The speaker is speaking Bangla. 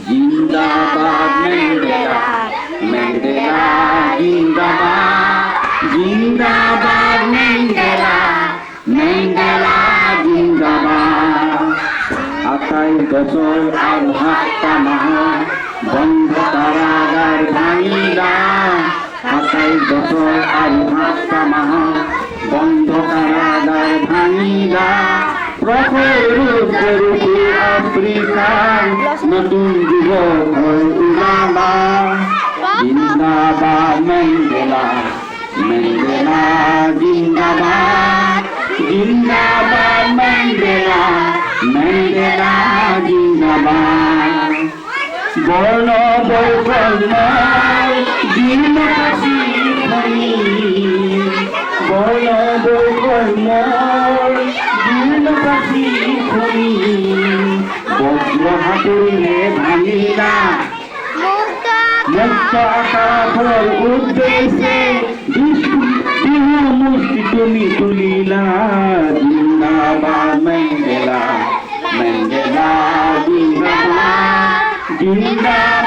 জিন্দাবাদ ম্যান্ডেলা, ম্যান্ডেলা জিন্দাবাদ, জিন্দাবাদ ম্যান্ডেলা, ম্যান্ডেলা জিন্দাবাদ। 28 বছর আর হাতটা মাহ বন্ধ কারাগার ভাঙিলা, 28 বছর আর হাতটা মাহ বন্ধ কারাগার ভাঙিলা। প্রখরূপে আফ্রিকার নতুন যুবক হয়ে উড়ালা। জিন্দাবাদ ম্যান্ডেলা, ম্যান্ডেলা জিন্দাবাদ, জিন্দাবাদ ম্যান্ডেলা, ম্যান্ডেলা জিন্দাবাদ। বর্ণ বৈষম্য জীর্ণ কাশী, বর্ণ বৈষম্য জীর্ণ কাশী খনি, বজ্র হাতুড়ে ভাঙিলা। মুক্ত আকাশের উদ্দেশ্যে বিহু মুষ্টি তুমি তুলিলা। জিন্দাবাদ ম্যান্ডেলা, ম্যান্ডেলা জিন্দাবাদ, জিন্দাবাদ